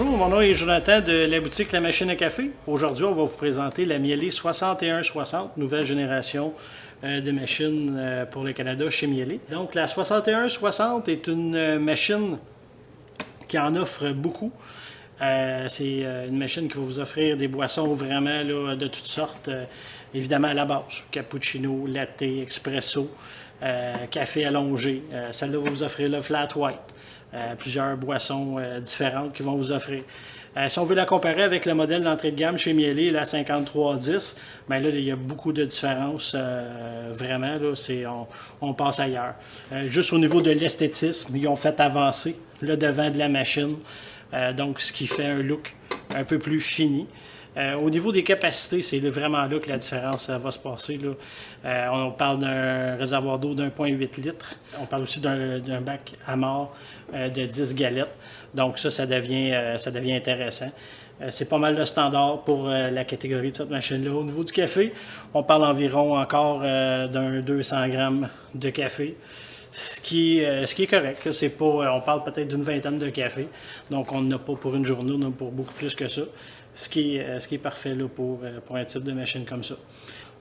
Bonjour, mon nom est Jonathan de la boutique La Machine à Café. Aujourd'hui, on va vous présenter la Miele 6160, nouvelle génération de machines pour le Canada chez Miele. Donc la 6160 est une machine qui en offre beaucoup. C'est une machine qui va vous offrir des boissons vraiment là, de toutes sortes, évidemment à la base, cappuccino, latte, expresso, café allongé. Celle-là va vous offrir le flat white. Plusieurs boissons différentes qui vont vous offrir. Si on veut la comparer avec le modèle d'entrée de gamme chez Miele, la 5310, bien là, il y a beaucoup de différences. Vraiment, là, on passe ailleurs. Juste au niveau de l'esthétisme, ils ont fait avancer le devant de la machine. Donc, ce qui fait un look un peu plus fini. Au niveau des capacités, c'est vraiment là que la différence va se passer. Là. On parle d'un réservoir d'eau d'1,8 litres. On parle aussi d'un bac à mort de 10 galettes. Donc ça devient intéressant. C'est pas mal le standard pour la catégorie de cette machine-là. Au niveau du café, on parle environ encore d'un 200 grammes de café. Ce qui est correct. C'est pas, on parle peut-être d'une vingtaine de cafés. Donc, on n'en a pas pour une journée, on en a pour beaucoup plus que ça. Ce qui est parfait là, pour un type de machine comme ça.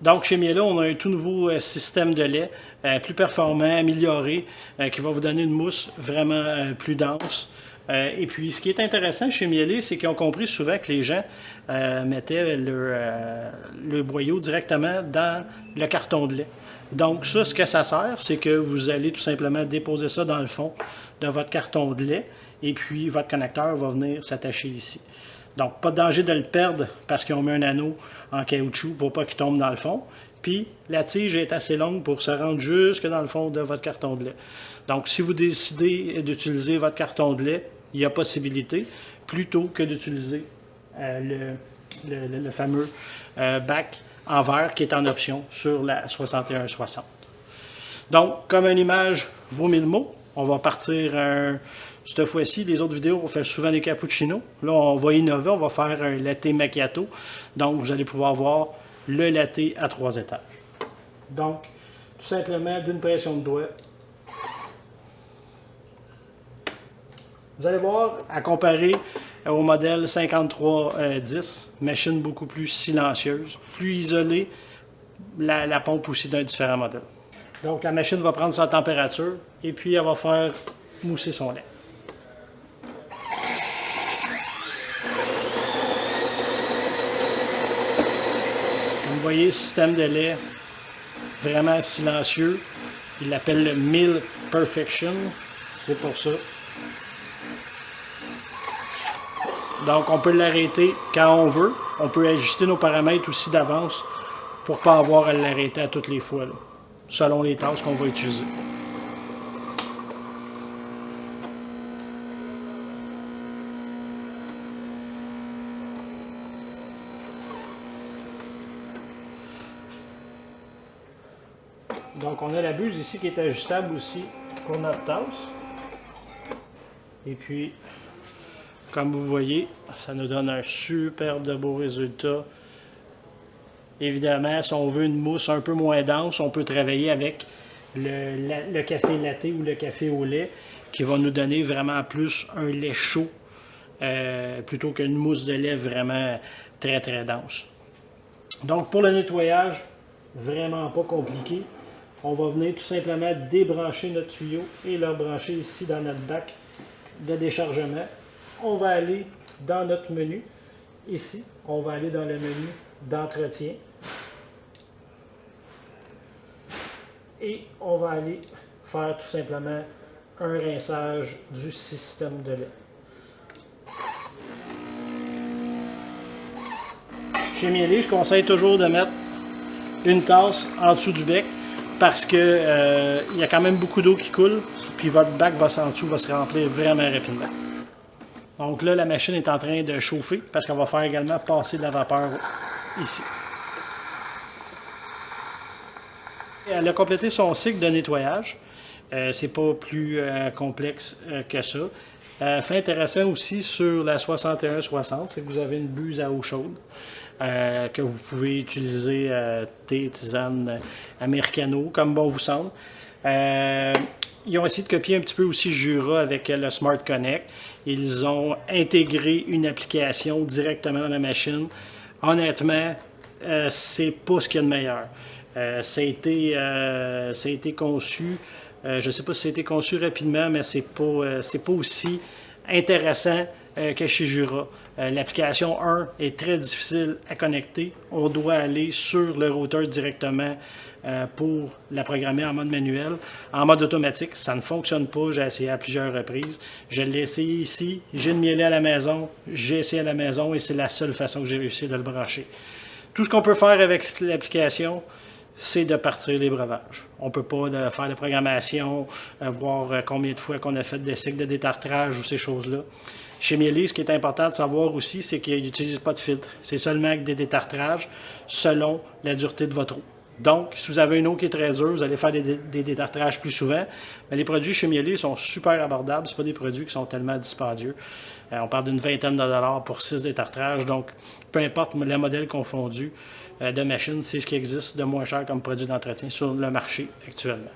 Donc, chez Miele, on a un tout nouveau système de lait, plus performant, amélioré, qui va vous donner une mousse vraiment plus dense. Et puis, ce qui est intéressant chez Miele, c'est qu'ils ont compris souvent que les gens mettaient le boyau directement dans le carton de lait. Donc, ça, ce que ça sert, c'est que vous allez tout simplement déposer ça dans le fond de votre carton de lait et puis votre connecteur va venir s'attacher ici. Donc, pas de danger de le perdre parce qu'ils ont mis un anneau en caoutchouc pour pas qu'il tombe dans le fond. Puis, la tige est assez longue pour se rendre jusque dans le fond de votre carton de lait. Donc, si vous décidez d'utiliser votre carton de lait, il y a possibilité, plutôt que d'utiliser le fameux bac en verre qui est en option sur la 6160. Donc, comme une image vaut 1000 mots, on va partir cette fois-ci. Les autres vidéos, on fait souvent des cappuccinos. Là, on va innover, on va faire un latte macchiato. Donc, vous allez pouvoir voir le latte à 3 étages. Donc, tout simplement d'une pression de doigt. Vous allez voir, à comparer au modèle 5310, machine beaucoup plus silencieuse, plus isolée, la pompe aussi d'un différent modèle. Donc la machine va prendre sa température et puis elle va faire mousser son lait. Vous voyez, système de lait vraiment silencieux. Il l'appelle le Milk Perfection, c'est pour ça. Donc, on peut l'arrêter quand on veut. On peut ajuster nos paramètres aussi d'avance pour ne pas avoir à l'arrêter à toutes les fois, là, selon les tâches qu'on va utiliser. Donc, on a la buse ici qui est ajustable aussi pour notre tasse. Et puis, comme vous voyez, ça nous donne un superbe de beau résultat. Évidemment, si on veut une mousse un peu moins dense, on peut travailler avec le café latte ou le café au lait qui va nous donner vraiment plus un lait chaud plutôt qu'une mousse de lait vraiment très très dense. Donc pour le nettoyage, vraiment pas compliqué. On va venir tout simplement débrancher notre tuyau et le brancher ici dans notre bac de déchargement. On va aller dans notre menu. Ici, on va aller dans le menu d'entretien. Et on va aller faire tout simplement un rinçage du système de lait. Chez Miele, je conseille toujours de mettre une tasse en dessous du bec parce que il y a quand même beaucoup d'eau qui coule, puis votre bac en dessous va se remplir vraiment rapidement. Donc là, la machine est en train de chauffer parce qu'on va faire également passer de la vapeur ici. Elle a complété son cycle de nettoyage. C'est pas plus complexe que ça. Fait intéressant aussi sur la 6160, c'est que vous avez une buse à eau chaude que vous pouvez utiliser thé, tisane, americano, comme bon vous semble. Ils ont essayé de copier un petit peu aussi Jura avec le Smart Connect. Ils ont intégré une application directement dans la machine. Honnêtement, c'est pas ce qu'il y a de meilleur. Ça a été conçu, je ne sais pas si ça a été conçu rapidement, mais c'est pas aussi intéressant que chez Jura. L'application 1 est très difficile à connecter. On doit aller sur le routeur directement pour la programmer en mode manuel. En mode automatique, ça ne fonctionne pas. J'ai essayé à plusieurs reprises. Je l'ai essayé ici. J'ai le mielé à la maison. J'ai essayé à la maison et c'est la seule façon que j'ai réussi de le brancher. Tout ce qu'on peut faire avec l'application, c'est de partir les breuvages. On ne peut pas faire de programmation, voir combien de fois qu'on a fait des cycles de détartrage ou ces choses-là. Chez Mielé, ce qui est important de savoir aussi, c'est qu'il n'utilise pas de filtre. C'est seulement avec des détartrages selon la dureté de votre eau. Donc, si vous avez une eau qui est très dure, vous allez faire des détartrages plus souvent. Mais les produits chez Mielé sont super abordables. Ce pas des produits qui sont tellement dispendieux. On parle d'une vingtaine de dollars pour 6 détartrages. Donc, peu importe le modèle confondu de machine, c'est ce qui existe de moins cher comme produit d'entretien sur le marché actuellement.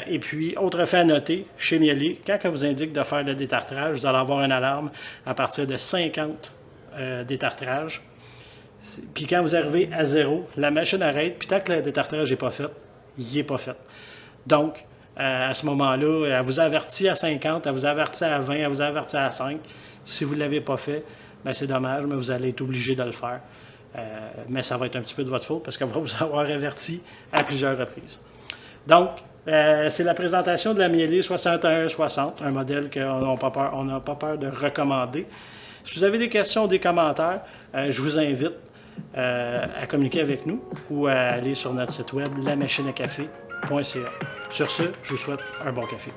Et puis, autre fait à noter, chez Mielé, quand on vous indique de faire le détartrage, vous allez avoir une alarme à partir de 50 détartrages. Puis quand vous arrivez à 0, la machine arrête, puis tant que le détartrage n'est pas fait, il n'est pas fait. Donc, à ce moment-là, elle vous avertit à 50, elle vous avertit à 20, elle vous avertit à 5. Si vous ne l'avez pas fait, bien, c'est dommage, mais vous allez être obligé de le faire. Mais ça va être un petit peu de votre faute parce qu'elle va vous avoir averti à plusieurs reprises. Donc, c'est la présentation de la Mielé 6160, un modèle qu'on n'a pas peur de recommander. Si vous avez des questions ou des commentaires, je vous invite à communiquer avec nous ou à aller sur notre site web lamachineacafé.ca. Sur ce, je vous souhaite un bon café.